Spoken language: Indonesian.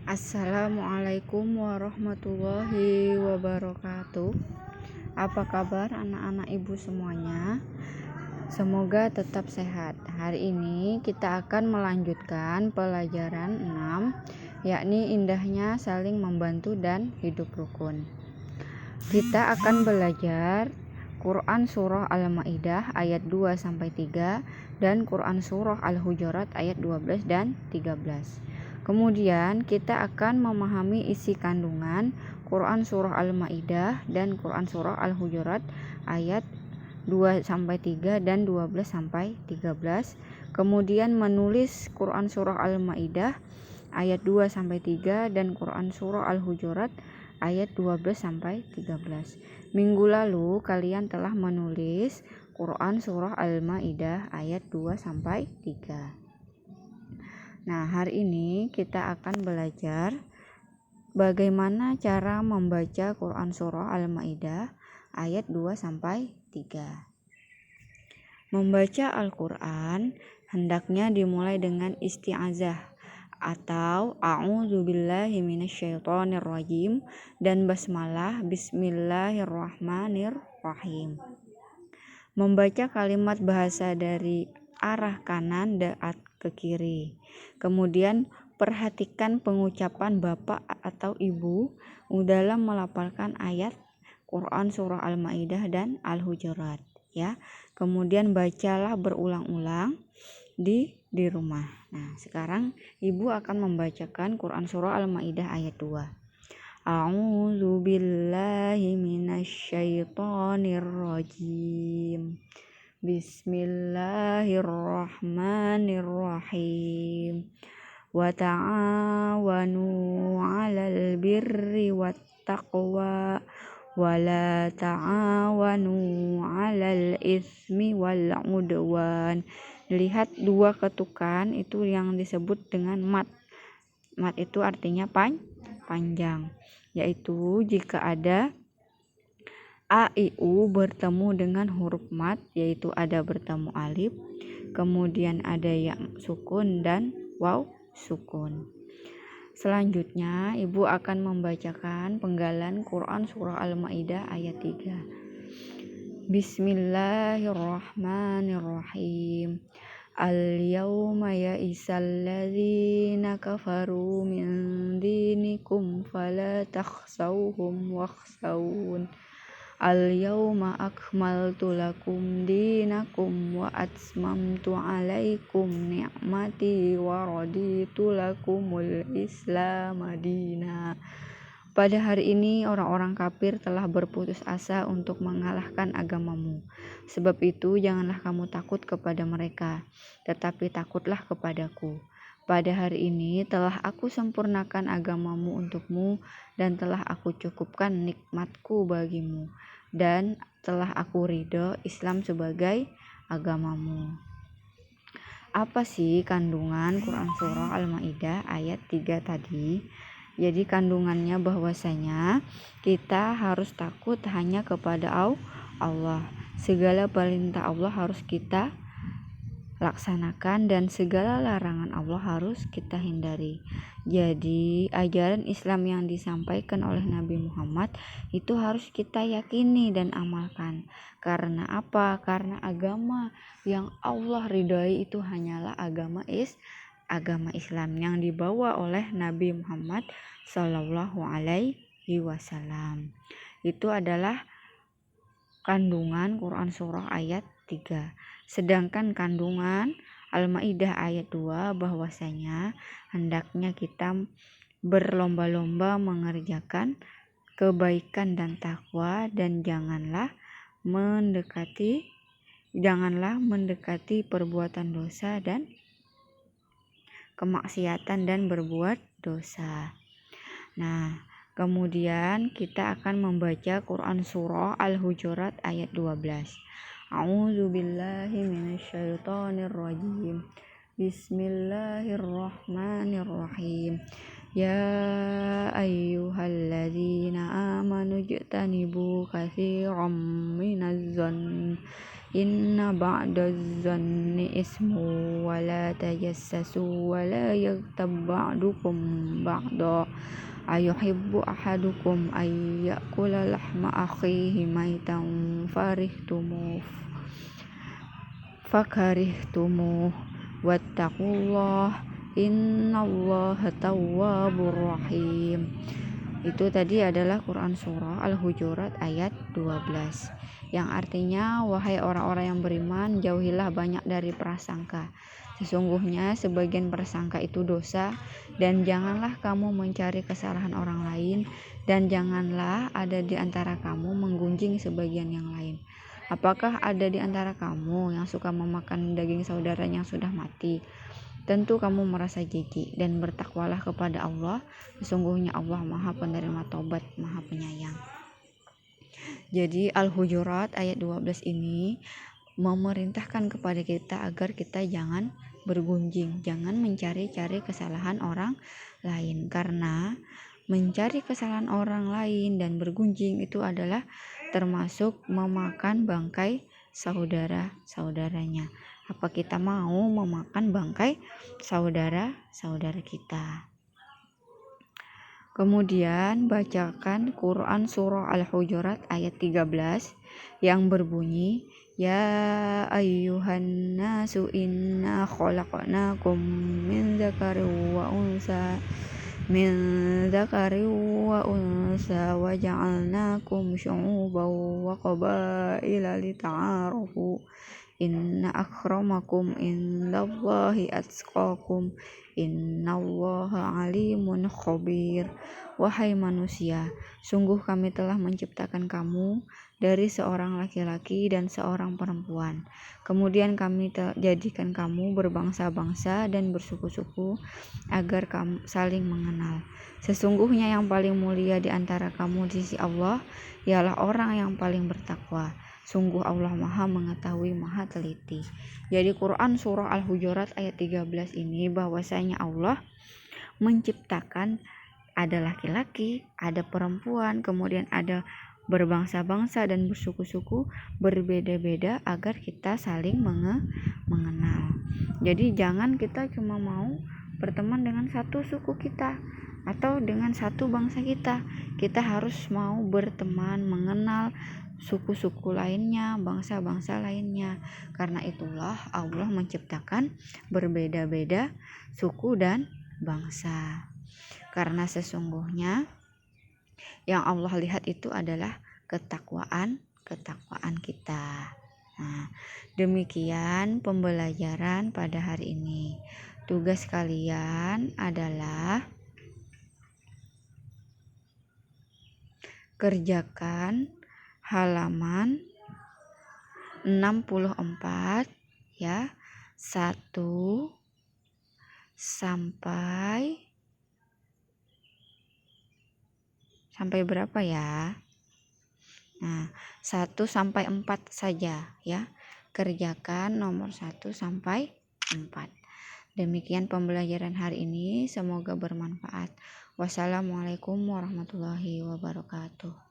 Assalamualaikum warahmatullahi wabarakatuh. Apa kabar anak-anak ibu semuanya? Semoga tetap sehat. Hari ini kita akan melanjutkan pelajaran 6, yakni indahnya saling membantu dan hidup rukun. Kita akan belajar Quran Surah Al-Maidah ayat 2-3 dan Quran Surah Al-Hujurat ayat 12 dan 13. Kemudian kita akan memahami isi kandungan Quran Surah Al-Maidah dan Quran Surah Al-Hujurat ayat 2-3 dan 12-13. Kemudian menulis Quran Surah Al-Maidah ayat 2-3 dan Quran Surah Al-Hujurat ayat 12-13. Minggu lalu kalian telah menulis Quran Surah Al-Maidah ayat 2-3. Nah, hari ini kita akan belajar bagaimana cara membaca Quran Surah Al-Maidah ayat 2-3. Membaca Al-Quran hendaknya dimulai dengan isti'azah atau a'udzubillahi minasyaitonirrajim dan basmalah bismillahirrahmanirrahim. Membaca kalimat bahasa dari arah kanan ke kiri. Kemudian perhatikan pengucapan bapak atau ibu dalam melafalkan ayat Quran Surah Al-Maidah dan Al-Hujurat, ya. Kemudian bacalah berulang-ulang di rumah. Nah, sekarang ibu akan membacakan Quran Surah Al-Maidah ayat 2. A'udzu billahi minasyaitonirrajim. Bismillahirrahmanirrahim. Wa ta'awanu 'alal birri wattaqwa wa la ta'awanu 'alal itsmi wal 'udwan. Lihat dua ketukan itu yang disebut dengan mat. Mat itu artinya panjang, yaitu jika ada A, I, U bertemu dengan huruf mat, yaitu ada bertemu alif, kemudian ada ya sukun dan waw sukun. Selanjutnya ibu akan membacakan penggalan Quran Surah Al-Maidah ayat 3. Bismillahirrahmanirrahim. Al-yawma ya'isal ladzina kafaru min dinikum fala takhshawhum wakhshawun. Al-yawma akmaltu lakum dinakum wa atmamtu alaikum ni'mati wa raditu lakumul Islam madina. Pada hari ini orang-orang kafir telah berputus asa untuk mengalahkan agamamu. Sebab itu janganlah kamu takut kepada mereka, tetapi takutlah kepadaku. Pada hari ini telah aku sempurnakan agamamu untukmu dan telah aku cukupkan nikmatku bagimu dan telah aku ridho Islam sebagai agamamu. Apa sih kandungan Quran Surah Al-Maidah ayat 3 tadi? Jadi kandungannya bahwasanya kita harus takut hanya kepada Allah. Segala perintah Allah harus kita laksanakan dan segala larangan Allah harus kita hindari. Jadi ajaran Islam yang disampaikan oleh Nabi Muhammad itu harus kita yakini dan amalkan. Karena apa? Karena agama yang Allah ridhoi itu hanyalah agama Islam yang dibawa oleh Nabi Muhammad Sallallahu Alaihi Wasallam. Itu adalah kandungan Quran Surah ayat 3. Sedangkan kandungan Al-Maidah ayat 2 bahwasanya hendaknya kita berlomba-lomba mengerjakan kebaikan dan takwa dan janganlah mendekati perbuatan dosa dan kemaksiatan dan berbuat dosa. Nah, kemudian kita akan membaca Quran Surah Al-Hujurat ayat 12. A'udzu billahi minasyaitonirrajim. Bismillahirrahmanirrahim. Ya ayyuhalladzina amanu ijtanibu katsiran minadh-dhann inna ba'daz zanni ismu wa la tajassasu wa la yaghtab ba'dukum ba'da ayuhibbu ahadukum ay ya'kula lahma akhihi maitan fakarihtumuh wattaqullah innallaha tawwabur rahim. Itu tadi adalah Quran Surah Al-Hujurat ayat 12, yang artinya, wahai orang-orang yang beriman, jauhilah banyak dari prasangka. Sesungguhnya sebagian prasangka itu dosa, dan janganlah kamu mencari kesalahan orang lain, dan janganlah ada di antara kamu menggunjing sebagian yang lain. Apakah ada di antara kamu yang suka memakan daging saudaranya yang sudah mati? Tentu kamu merasa jijik, dan bertakwalah kepada Allah. Sesungguhnya Allah Maha Penerima Taubat, Maha Penyayang. Jadi Al-Hujurat ayat 12 ini memerintahkan kepada kita agar kita jangan bergunjing, jangan mencari-cari kesalahan orang lain, karena mencari kesalahan orang lain dan bergunjing itu adalah termasuk memakan bangkai saudara-saudaranya. Apa kita mau memakan bangkai saudara-saudara kita? Kemudian bacakan Quran Surah Al-Hujurat ayat 13 yang berbunyi, Ya ayyuhan nasu inna khalaqnakum min dzakarin wa unsa wa ja'alnakum syu'uban wa qabaila lita'arafu inna akramakum indallahi atqakum innallaha alimun khabir. Wahai manusia, sungguh kami telah menciptakan kamu dari seorang laki-laki dan seorang perempuan. Kemudian kami jadikan kamu berbangsa-bangsa dan bersuku-suku agar kamu saling mengenal. Sesungguhnya yang paling mulia di antara kamu di sisi Allah ialah orang yang paling bertakwa. Sungguh Allah Maha Mengetahui, Maha Teliti. Jadi Quran Surah Al-Hujurat ayat 13 ini bahwasanya Allah menciptakan ada laki-laki, ada perempuan, kemudian ada berbangsa-bangsa dan bersuku-suku berbeda-beda agar kita saling mengenal. Jadi jangan kita cuma mau berteman dengan satu suku kita atau dengan satu bangsa kita. Kita harus mau berteman, mengenal suku-suku lainnya, bangsa-bangsa lainnya. Karena itulah Allah menciptakan berbeda-beda suku dan bangsa. Karena sesungguhnya yang Allah lihat itu adalah ketakwaan kita. Nah, demikian pembelajaran pada hari ini. Tugas kalian adalah kerjakan halaman 64 ya, 1 sampai berapa ya? Nah, 1 sampai 4 saja ya. Kerjakan nomor 1 sampai 4. Demikian pembelajaran hari ini, semoga bermanfaat. Wassalamualaikum warahmatullahi wabarakatuh.